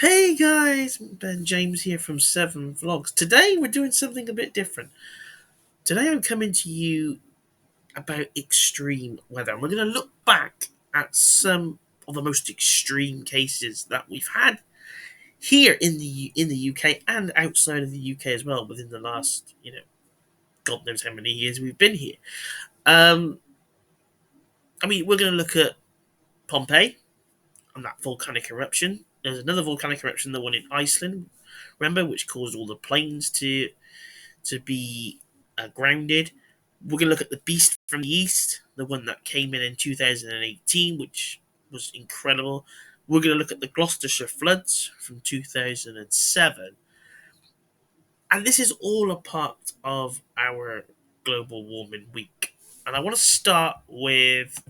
Hey guys, Ben James here from Severn Vlogs. Today we're doing something a bit different. Today I'm coming to you about extreme weather. And we're going to look back at some of the most extreme cases that we've had here in the UK and outside of the UK as well within the last, God knows how many years we've been here. Um, we're going to look at Pompeii and that volcanic eruption. There's another volcanic eruption, the one in Iceland, remember, which caused all the planes to be grounded. We're going to look at the Beast from the East, the one that came in 2018, which was incredible. We're going to look at the Gloucestershire floods from 2007. And this is all a part of our global warming week. And I want to start with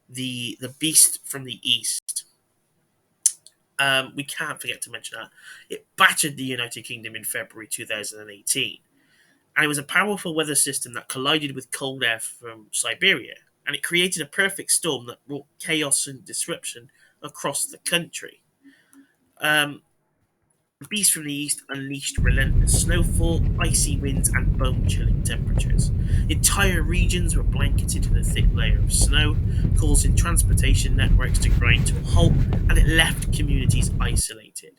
the Beast from the East. We can't forget to mention that. It battered the United Kingdom in February 2018. And it was a powerful weather system that collided with cold air from Siberia, and it created a perfect storm that brought chaos and disruption across the country. Um, the beast from the east unleashed relentless snowfall, icy winds, and bone-chilling temperatures. Entire regions were blanketed in a thick layer of snow, causing transportation networks to grind to a halt, and it left communities isolated.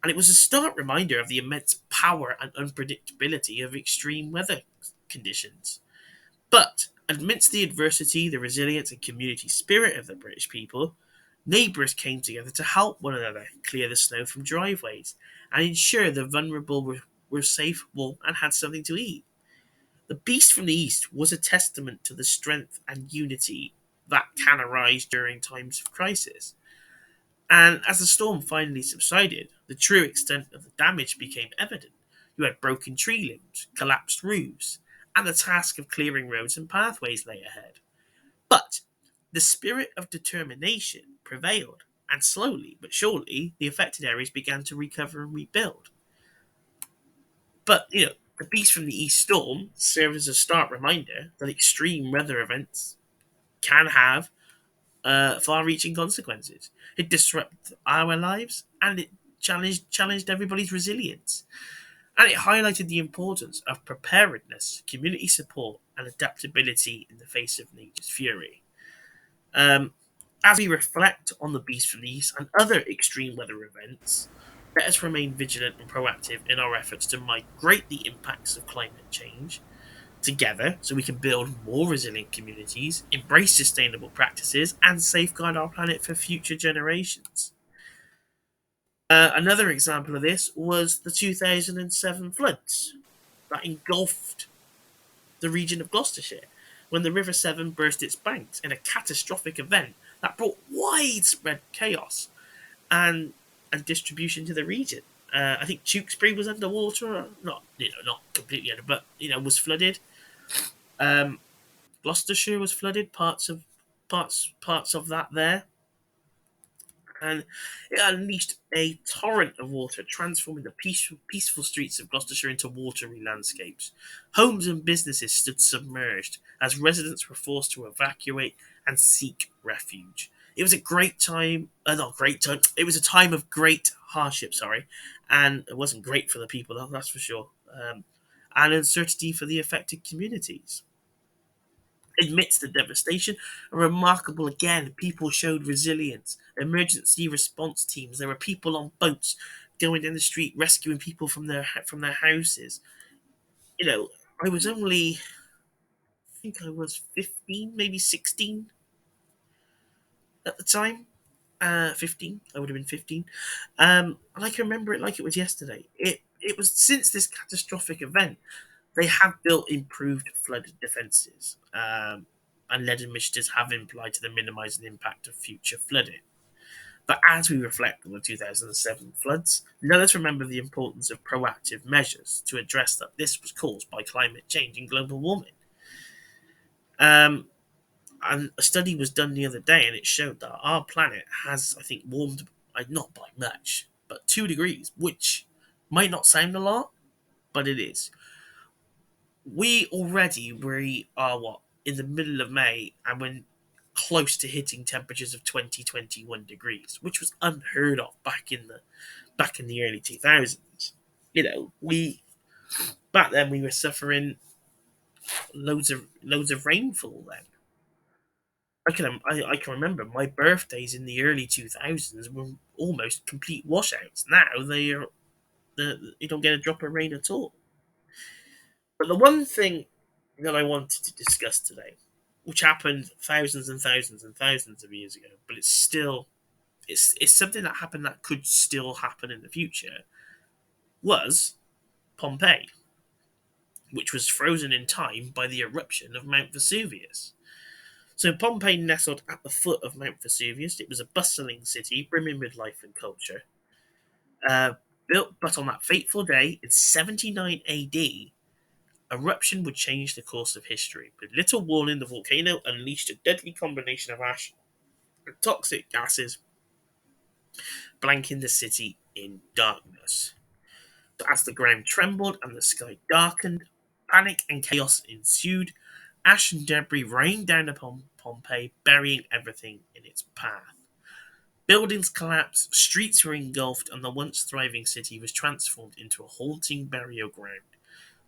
And it was a stark reminder of the immense power and unpredictability of extreme weather conditions. But amidst the adversity, the resilience, and community spirit of the British people, neighbours came together to help one another clear the snow from driveways and ensure the vulnerable were safe, warm, and had something to eat. The Beast from the East was a testament to the strength and unity that can arise during times of crisis. And as the storm finally subsided, the true extent of the damage became evident. You had broken tree limbs, collapsed roofs, and the task of clearing roads and pathways lay ahead. But the spirit of determination prevailed, and slowly but surely the affected areas began to recover and rebuild. But, the Beast from the East Storm serves as a stark reminder that extreme weather events can have far-reaching consequences. It disrupted our lives, and it challenged everybody's resilience, and it highlighted the importance of preparedness, community support, and adaptability in the face of nature's fury. Um, as we reflect on the beast from the east and other extreme weather events, let us remain vigilant and proactive in our efforts to mitigate the impacts of climate change together so we can build more resilient communities, embrace sustainable practices, and safeguard our planet for future generations. Another example of this was the 2007 floods that engulfed the region of Gloucestershire when the River Severn burst its banks in a catastrophic event that brought widespread chaos and and distribution to the region. I think Tewkesbury was underwater, not completely under, but was flooded. Um, Gloucestershire was flooded, parts of that there, and it unleashed a torrent of water, transforming the peaceful streets of Gloucestershire into watery landscapes. Homes and businesses stood submerged as residents were forced to evacuate and seek refuge. It was a great time, not great time. It was a time of great hardship, sorry, and it wasn't great for the people, that's for sure. And uncertainty for the affected communities. Amidst the devastation, remarkable again, people showed resilience. Emergency response teams. There were people on boats going down the street rescuing people from their houses. You know, I was only, I think I was 15, maybe 16 at the time. 15. I would have been 15. And I can remember it like it was yesterday. It was since this catastrophic event they have built improved flood defences, and lead initiatives have been applied to minimise the impact of future flooding. But as we reflect on the 2007 floods, let us remember the importance of proactive measures to address that this was caused by climate change and global warming. Um, and a study was done the other day, and it showed that our planet has, I think, warmed not by much, but 2 degrees, which might not sound a lot, but it is. We are what, in the middle of May, and when close to hitting temperatures of 20, 21 degrees, which was unheard of back in the early 2000s. We back then we were suffering loads of rainfall then. I can remember my birthdays in the early 2000s were almost complete washouts. Now you don't get a drop of rain at all. But the one thing that I wanted to discuss today, which happened thousands and thousands and thousands of years ago, but it's something that happened that could still happen in the future, was Pompeii, which was frozen in time by the eruption of Mount Vesuvius. So Pompeii nestled at the foot of Mount Vesuvius. It was a bustling city, brimming with life and culture. Uh, Built, but on that fateful day in 79 AD, eruption would change the course of history. With little warning, the volcano unleashed a deadly combination of ash and toxic gases, blanking the city in darkness. So as the ground trembled and the sky darkened, panic and chaos ensued. Ash and debris rained down upon Pompeii, burying everything in its path. Buildings collapsed, streets were engulfed, and the once thriving city was transformed into a haunting burial ground.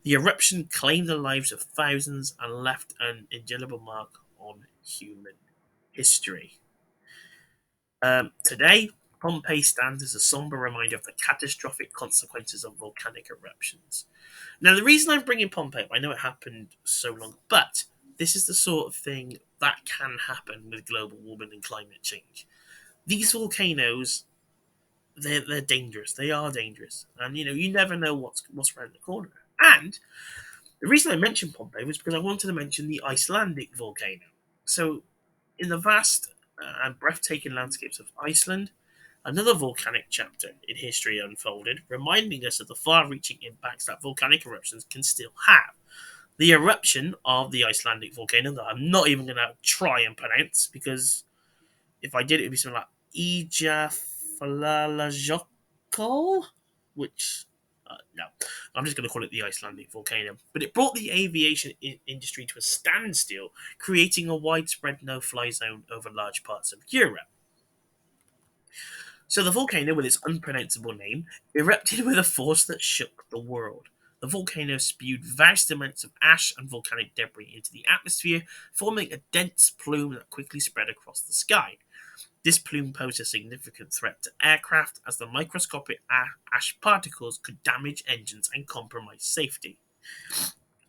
The eruption claimed the lives of thousands and left an indelible mark on human history. Today, Pompeii stands as a somber reminder of the catastrophic consequences of volcanic eruptions. Now, the reason I'm bringing Pompeii up, I know it happened so long, but this is the sort of thing that can happen with global warming and climate change. These volcanoes, they're dangerous. They are dangerous, and you never know what's around the corner. And the reason I mentioned Pompeii was because I wanted to mention the Icelandic volcano. So, in the vast and breathtaking landscapes of Iceland, another volcanic chapter in history unfolded, reminding us of the far reaching impacts that volcanic eruptions can still have. The eruption of the Icelandic volcano, that I'm not even going to try and pronounce, because if I did, it would be something like Eyjafjallajökull, which no, I'm just going to call it the Icelandic volcano. But it brought the aviation industry to a standstill, creating a widespread no-fly zone over large parts of Europe. So the volcano, with its unpronounceable name, erupted with a force that shook the world. The volcano spewed vast amounts of ash and volcanic debris into the atmosphere, forming a dense plume that quickly spread across the sky. This plume posed a significant threat to aircraft, as the microscopic ash particles could damage engines and compromise safety.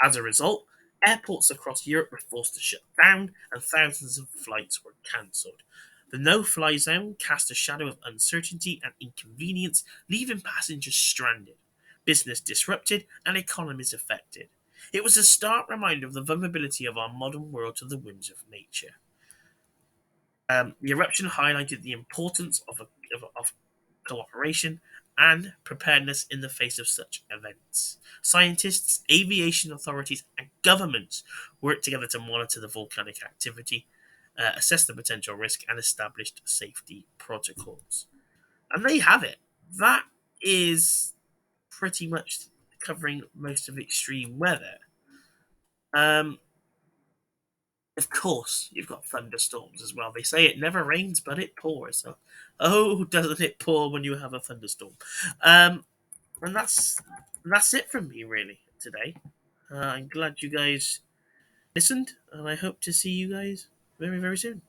As a result, airports across Europe were forced to shut down, and thousands of flights were cancelled. The no-fly zone cast a shadow of uncertainty and inconvenience, leaving passengers stranded, business disrupted, and economies affected. It was a stark reminder of the vulnerability of our modern world to the whims of nature. The eruption highlighted the importance of cooperation and preparedness in the face of such events. Scientists, aviation authorities, and governments worked together to monitor the volcanic activity, assess the potential risk, and established safety protocols. And there you have it. That is pretty much covering most of extreme weather. Um, Of course, you've got thunderstorms as well. They say it never rains, but it pours. So, oh, doesn't it pour when you have a thunderstorm? Um, and that's it from me really today. I'm glad you guys listened, and I hope to see you guys very very soon.